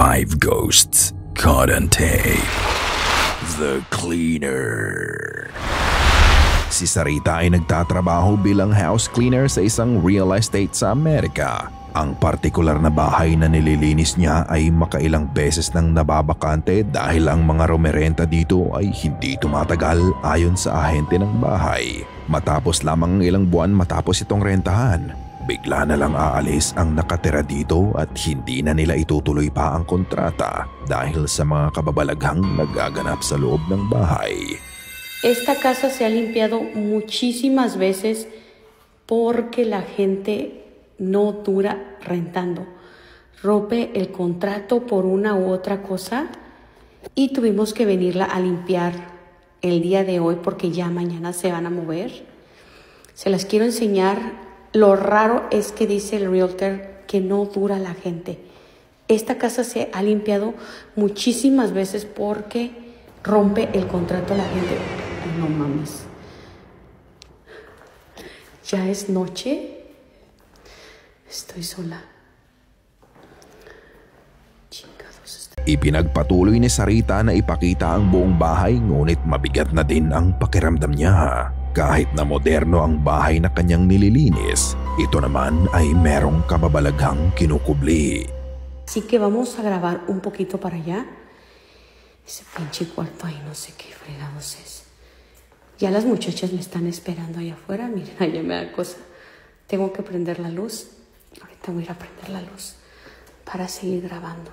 5 ghosts caught on tape. The Cleaner. Si Sarita ay nagtatrabaho bilang house cleaner sa isang real estate sa Amerika. Ang partikular na bahay na nililinis niya ay makailang beses nang nababakante dahil ang mga rumerenta dito ay hindi tumatagal ayon sa ahente ng bahay. Matapos lamang ilang buwan matapos itong rentahan, bigla na lang aalis ang nakatira dito at hindi na nila itutuloy pa ang kontrata dahil sa mga kababalaghang nagaganap sa loob ng bahay. Esta casa se ha limpiado muchísimas veces porque la gente no dura rentando. Rompe el contrato por una u otra cosa y tuvimos que venirla a limpiar el día de hoy porque ya mañana se van a mover. Se las quiero enseñar. Lo raro es que dice el realtor que no dura la gente. Esta casa se ha limpiado muchísimas veces porque rompe el contrato a la gente. Ay, no mames. Ya es noche. Estoy sola. Ipinagpatuloy ni Sarita na ipakita ang buong bahay ngunit mabigat na din ang pakiramdam niya. Kahit na moderno ang bahay na kanyang nililinis, ito naman ay merong kababalaghang kinukubli. Así que vamos a grabar un poquito para allá. Ese pinche cuarto ahí no sé qué fregados es. Ya las muchachas me están esperando allá afuera. Miren, allá me da cosa. Tengo que prender la luz. Ahorita voy a ir a prender la luz para seguir grabando.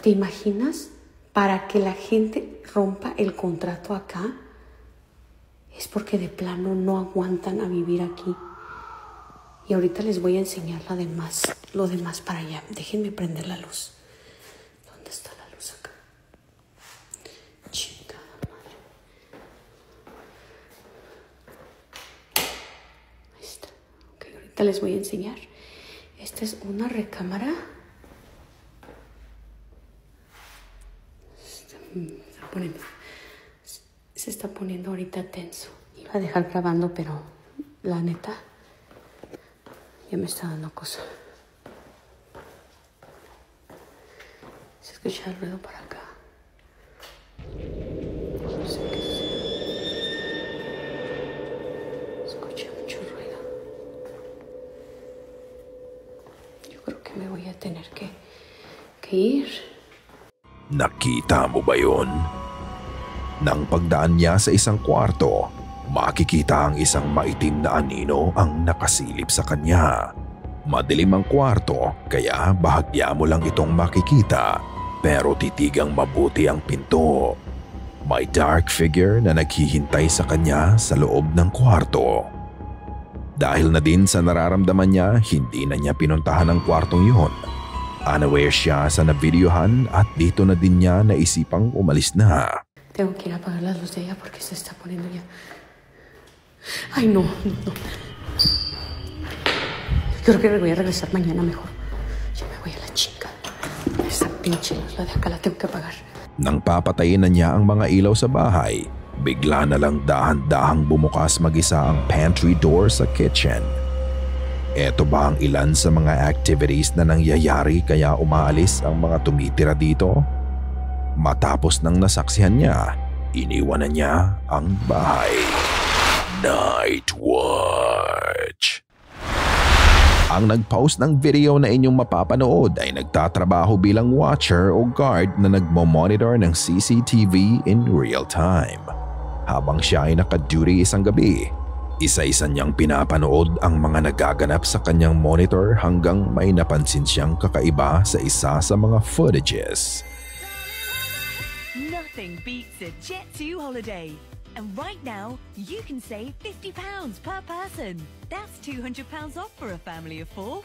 ¿Te imaginas? Para que la gente rompa el contrato acá, es porque de plano no aguantan a vivir aquí. Y ahorita les voy a enseñar lo demás para allá. Déjenme prender la luz. ¿Dónde está la luz acá? Chingada madre. Ahí está. Ok, ahorita les voy a enseñar. Esta es una recámara. Se está poniendo ahorita tenso. Iba a dejar grabando, pero la neta ya me está dando cosa. Se escucha el ruido para acá. No sé qué sea. Escucha mucho ruido. Yo creo que me voy a tener que ir. Nakita mo ba yun? Nang pagdaan niya sa isang kwarto, makikita ang isang maitim na anino ang nakasilip sa kanya. Madilim ang kwarto kaya bahagya mo lang itong makikita pero titigang mabuti ang pinto. May dark figure na naghihintay sa kanya sa loob ng kwarto. Dahil na din sa nararamdaman niya, hindi na niya pinuntahan ang kwartong yun. Unaware siya sa navideohan at dito na din niya naisipang umalis na. Tengo que ir a apagar la luz de ella porque se está poniendo ya. Ay, no. Creo que me voy a regresar mañana mejor. Yo me voy a la chinga. Esa pinche luz, la de acá la tengo que apagar. Nang papatayin na niya ang mga ilaw sa bahay, bigla na lang dahan-dahang bumukas mag-isa ang pantry door sa kitchen. Eto ba ang ilan sa mga activities na nangyayari kaya umaalis ang mga tumitira dito? Matapos nang nasaksihan niya, iniwan na niya ang bahay. Night Watch. Ang nag-post ng video na inyong mapapanood ay nagtatrabaho bilang watcher o guard na nagmo-monitor ng CCTV in real time. Habang siya ay naka-duty isang gabi, isa-isa niyang pinapanood ang mga nagaganap sa kanyang monitor hanggang may napansin siyang kakaiba sa isa sa mga footages. Nothing beats a Jet2 holiday. And right now, you can save £50 per person. That's £200 off for a family of 4.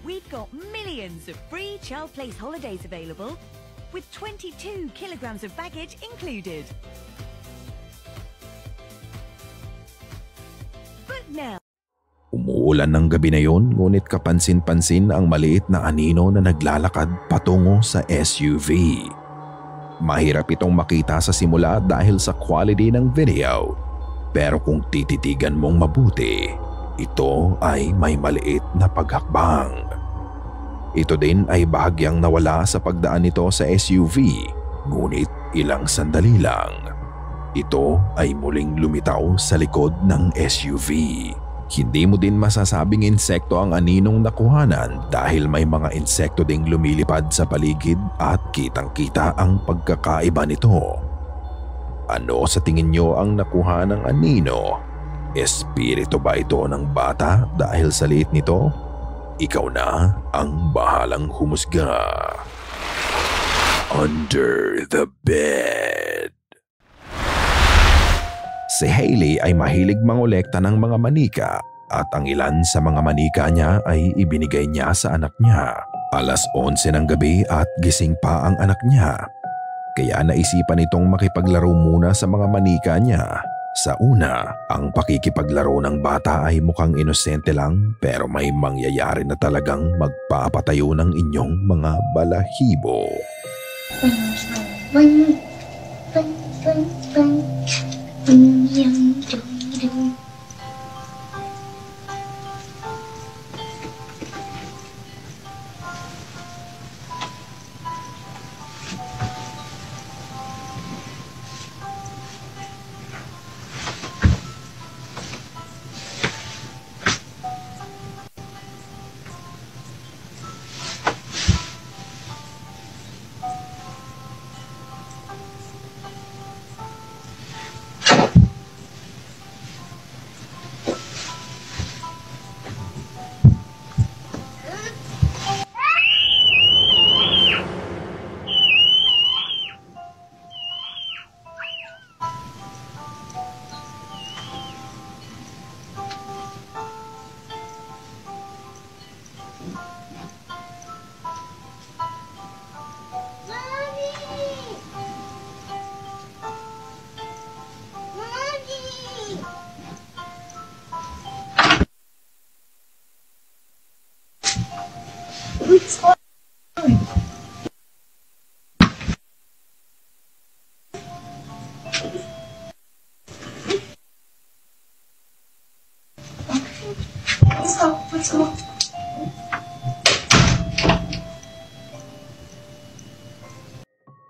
We've got millions of free child place holidays available with 22 kilograms of baggage included. But now, umuulan ng gabi na yon, ngunit kapansin-pansin ang maliit na anino na naglalakad patungo sa SUV. Mahirap itong makita sa simula dahil sa quality ng video. Pero kung tititigan mong mabuti, ito ay may maliit na paghakbang. Ito din ay bahagyang nawala sa pagdaan nito sa SUV, ngunit ilang sandali lang. Ito ay muling lumitaw sa likod ng SUV. Hindi mo din masasabing insekto ang aninong nakuhanan dahil may mga insekto ding lumilipad sa paligid at kitang-kita ang pagkakaiba nito. Ano sa tingin nyo ang nakuha ng anino? Espiritu ba ito ng bata dahil sa liit nito? Ikaw na ang bahalang humusga. Under the bed. Si Hailey ay mahilig mangolekta ng mga manika at ang ilan sa mga manika niya ay ibinigay niya sa anak niya. 11:00 ng gabi at gising pa ang anak niya. Kaya naisipan itong makipaglaro muna sa mga manika niya. Sa una, ang pakikipaglaro ng bata ay mukhang inosente lang pero may mangyayari na talagang magpapatayo ng inyong mga balahibo.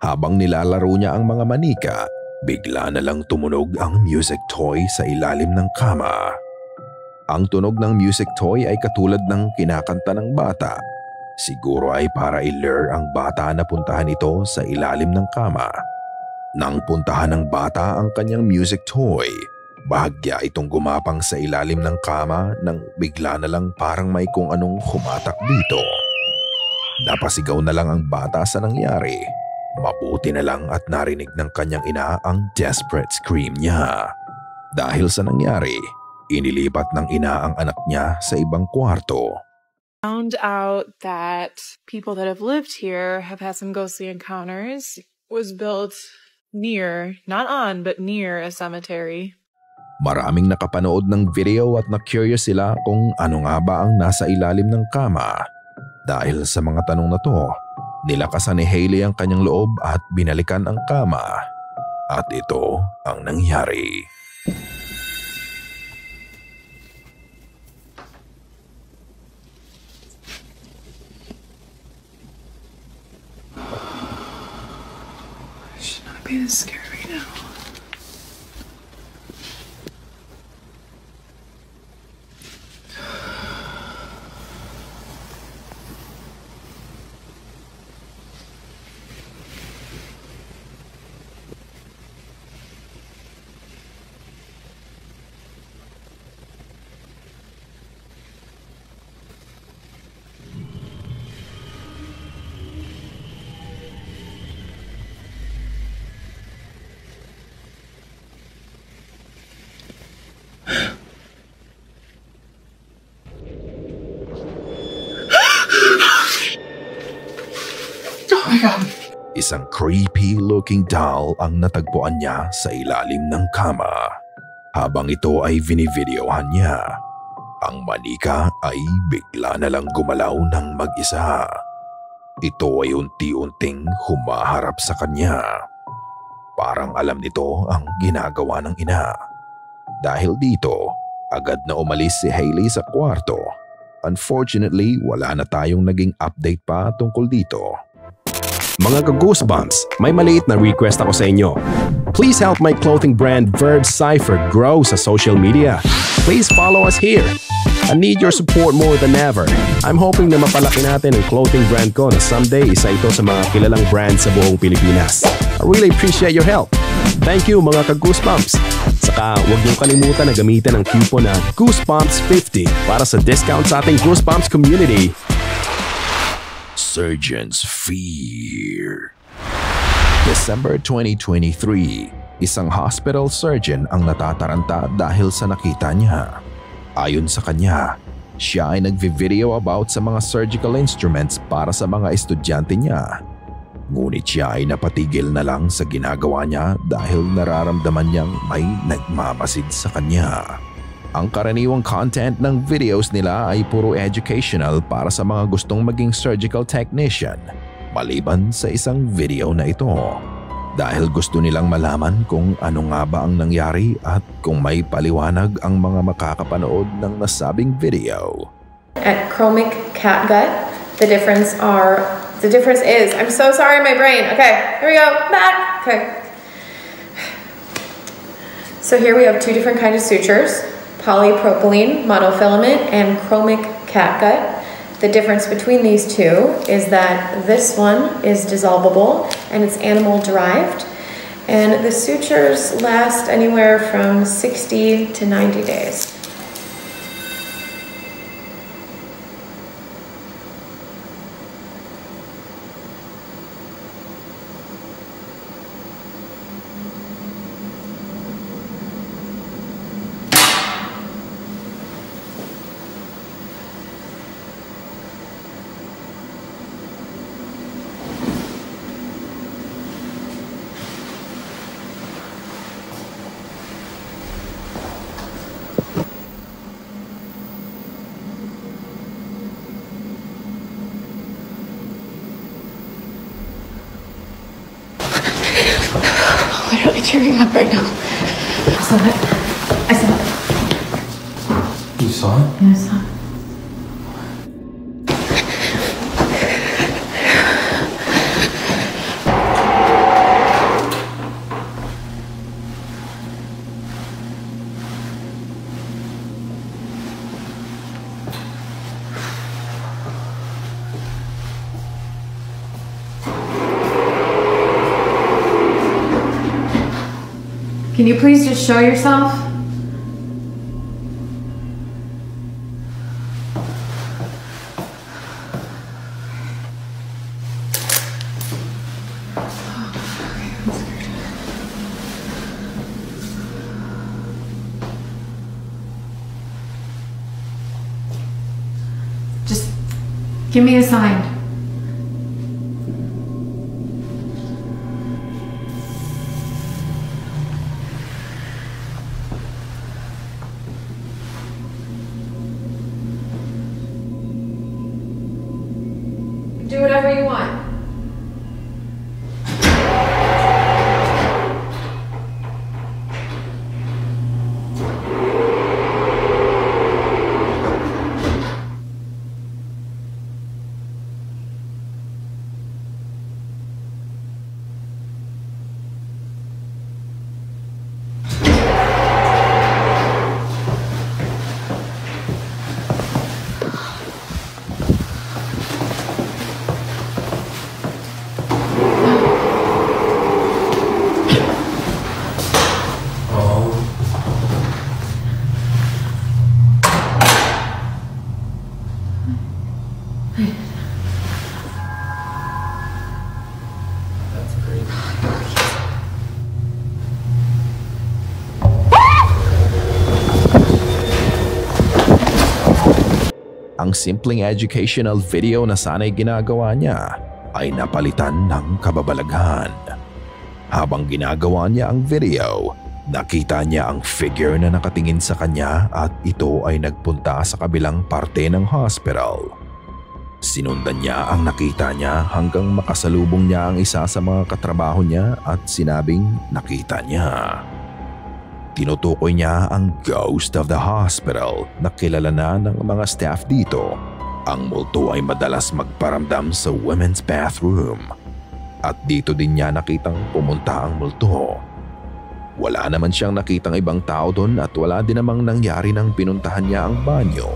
Habang nilalaro niya ang mga manika, bigla na lang tumunog ang music toy sa ilalim ng kama. Ang tunog ng music toy ay katulad ng kinakanta ng bata. Siguro ay para i-lure ang bata na puntahan ito sa ilalim ng kama. Nang puntahan ng bata ang kanyang music toy, bahagya itong gumapang sa ilalim ng kama nang bigla na lang parang may kung anong humatak dito. Napasigaw na lang ang bata sa nangyari. Mabuti na lang at narinig ng kanyang ina ang desperate scream niya. Dahil sa nangyari, inilipat ng ina ang anak niya sa ibang kwarto. Found out that people that have lived here have had some ghostly encounters. It was built near, not on, but near a cemetery. Maraming nakapanood ng video at na-curious sila kung ano nga ba ang nasa ilalim ng kama. Dahil sa mga tanong na to, nilakasan ni Hailey ang kanyang loob at binalikan ang kama. At ito ang nangyari. I should not be this scared right now. Isang creepy-looking doll ang natagpuan niya sa ilalim ng kama. Habang ito ay vinivideohan niya, ang manika ay bigla na lang gumalaw ng mag-isa. Ito ay unti-unting humaharap sa kanya. Parang alam nito ang ginagawa ng ina. Dahil dito, agad na umalis si Hailey sa kwarto. Unfortunately, wala na tayong naging update pa tungkol dito. Mga ka-Goosebumps, may maliit na request ako sa inyo. Please help my clothing brand Verb Cypher grow sa social media. Please follow us here. I need your support more than ever. I'm hoping na mapalaki natin ang clothing brand ko na someday isa ito sa mga kilalang brand sa buong Pilipinas. I really appreciate your help. Thank you mga ka-Goosebumps. Saka huwag niyong kalimutan na gamitin ang coupon na Goosebumps50 para sa discount sa ating Goosebumps community. Surgeon's Fear. December 2023, isang hospital surgeon ang natataranta dahil sa nakita niya. Ayon sa kanya, siya ay nagvi-video about sa mga surgical instruments para sa mga estudyante niya. Ngunit siya ay napatigil na lang sa ginagawa niya dahil nararamdaman niyang may nagmamasid sa kanya. Ang karaniwang content ng videos nila ay puro educational para sa mga gustong maging surgical technician, maliban sa isang video na ito. Dahil gusto nilang malaman kung ano nga ba ang nangyari at kung may paliwanag ang mga makakapanood ng nasabing video. At chromic catgut, the difference is, I'm so sorry my brain. Okay, here we go, back. Okay. So here we have two different kinds of sutures, polypropylene monofilament and chromic catgut. The difference between these two is that this one is dissolvable and it's animal derived, and the sutures last anywhere from 60 to 90 days. Literally tearing up right now. I saw it. You saw it? Yeah, I saw it. Can you please just show yourself? Just give me a sign. Do whatever you want. Ang simpleng educational video na sana'y ginagawa niya ay napalitan ng kababalaghan. Habang ginagawa niya ang video, nakita niya ang figure na nakatingin sa kanya at ito ay nagpunta sa kabilang parte ng hospital. Sinundan niya ang nakita niya hanggang makasalubong niya ang isa sa mga katrabaho niya at sinabing nakita niya. Tinutukoy niya ang ghost of the hospital na kilala na ng mga staff dito. Ang multo ay madalas magparamdam sa women's bathroom. At dito din niya nakitang pumunta ang multo. Wala naman siyang nakitang ibang tao doon at wala din namang nangyari nang pinuntahan niya ang banyo.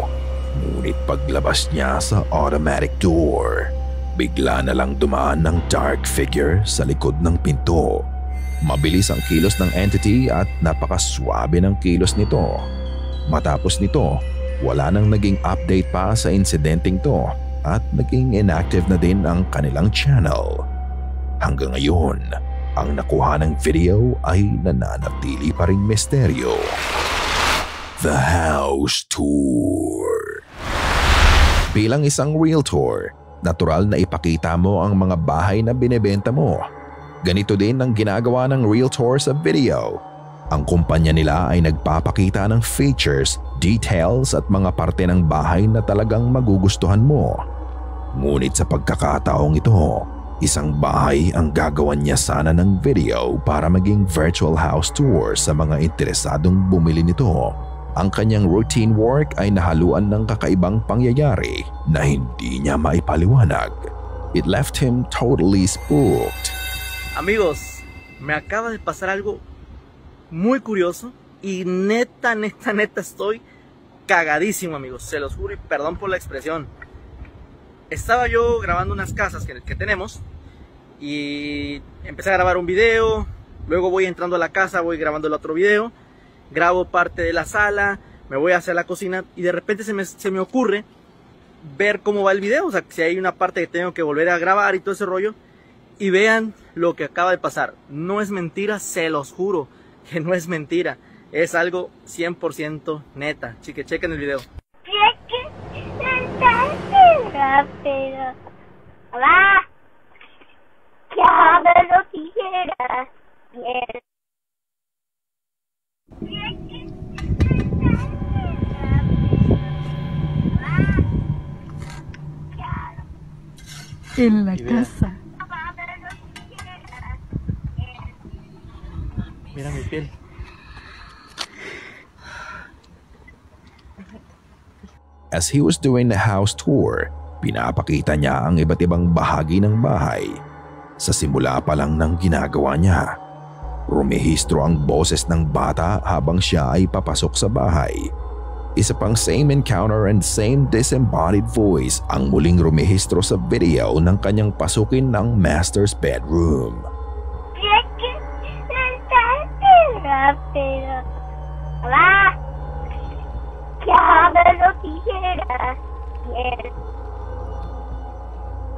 Ngunit paglabas niya sa automatic door, bigla na lang dumaan ng dark figure sa likod ng pinto. Mabilis ang kilos ng entity at napakaswabe ng kilos nito. Matapos nito, wala nang naging update pa sa insidenteng to at naging inactive na din ang kanilang channel. Hanggang ngayon, ang nakuha ng video ay nananatili pa ring misteryo. The House Tour. Bilang isang realtor, natural na ipakita mo ang mga bahay na binebenta mo. Ganito din ang ginagawa ng realtor sa video. Ang kumpanya nila ay nagpapakita ng features, details at mga parte ng bahay na talagang magugustuhan mo. Ngunit sa pagkakataong ito, isang bahay ang gagawan niya sana ng video para maging virtual house tour sa mga interesadong bumili nito. Ang kanyang routine work ay nahaluan ng kakaibang pangyayari na hindi niya maipaliwanag. It left him totally spooked. Amigos, me acaba de pasar algo muy curioso y neta estoy cagadísimo, amigos. Se los juro y perdón por la expresión. Estaba yo grabando unas casas que tenemos y empecé a grabar un video. Luego voy entrando a la casa, voy grabando el otro video. Grabo parte de la sala, me voy hacia la cocina y de repente se me ocurre ver cómo va el video. O sea, si hay una parte que tengo que volver a grabar y todo ese rollo. Y vean lo que acaba de pasar. No es mentira, se los juro que no es mentira. Es algo 100% neta. Chequen el video. En la casa. Mira mi piel. As he was doing the house tour, pinapakita niya ang iba't ibang bahagi ng bahay. Sa simula pa lang ng ginagawa niya, rumehistro ang boses ng bata habang siya ay papasok sa bahay. Isa pang same encounter and same disembodied voice ang muling rumehistro sa video ng kanyang pasukin ng master's bedroom.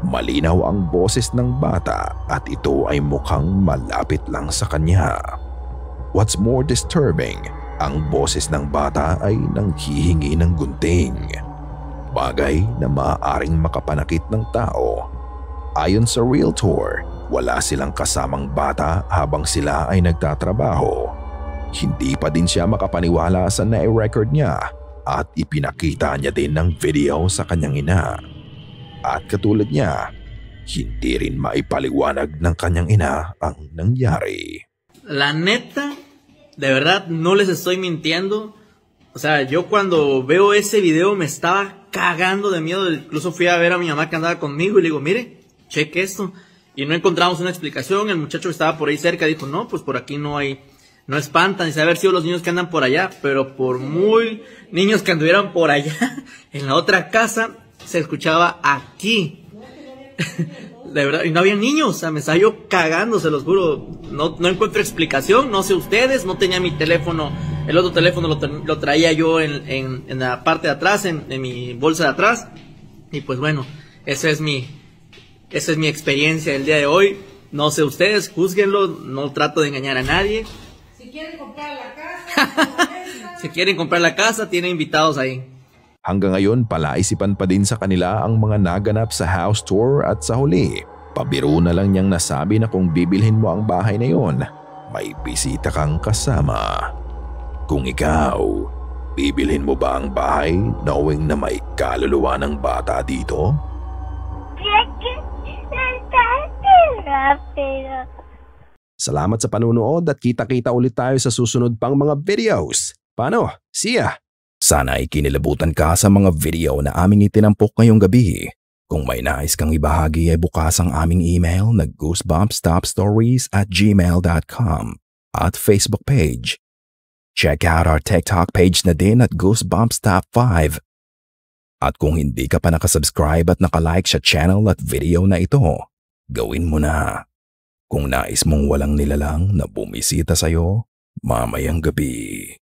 Malinaw ang boses ng bata at ito ay mukhang malapit lang sa kanya. What's more disturbing, ang boses ng bata ay nanghihingi ng gunting. Bagay na maaaring makapanakit ng tao. Ayon sa realtor, wala silang kasamang bata habang sila ay nagtatrabaho. Hindi pa din siya makapaniwala sa na-record niya at ipinakita niya din ng video sa kanyang ina. At katulad niya, hindi rin maipaliwanag ng kanyang ina ang nangyari. La neta, de verdad, no les estoy mintiendo. O sea, yo cuando veo ese video me estaba cagando de miedo. Incluso fui a ver a mi mamá que andaba conmigo y le digo, mire, cheque esto. Y no encontramos una explicación. El muchacho que estaba por ahí cerca dijo, no, pues por aquí no hay, no espantan. Dice, haber sido los niños que andan por allá. Pero por muy niños que anduvieran por allá, en la otra casa, se escuchaba aquí. De verdad, y no había niños, o sea, me estaba yo cagando, se los juro. No encuentro explicación, no sé ustedes, no tenía mi teléfono, el otro teléfono lo traía yo en la parte de atrás, en mi bolsa de atrás. Y pues bueno, esa es mi experiencia del día de hoy. No sé ustedes, júzguenlo, no trato de engañar a nadie. Si quieren comprar la casa, si quieren comprar la casa, tienen invitados ahí. Hanggang ngayon, palaisipan pa din sa kanila ang mga naganap sa house tour at sa huli. Pabiro na lang niyang nasabi na kung bibilhin mo ang bahay na yon, may bisita kang kasama. Kung ikaw, bibilhin mo ba ang bahay knowing na may kaluluwa ng bata dito? Salamat sa panunood at kita-kita ulit tayo sa susunod pang mga videos. Paano? See ya! Sana ay kinilabutan ka sa mga video na aming itinampok ngayong gabi. Kung may nais kang ibahagi ay bukas ang aming email na goosebumpstopstories@gmail.com at Facebook page. Check out our TikTok page na din at goosebumpstop5. At kung hindi ka pa nakasubscribe at nakalike sa channel at video na ito, gawin mo na. Kung nais mong walang nilalang na bumisita sa'yo mamayang gabi.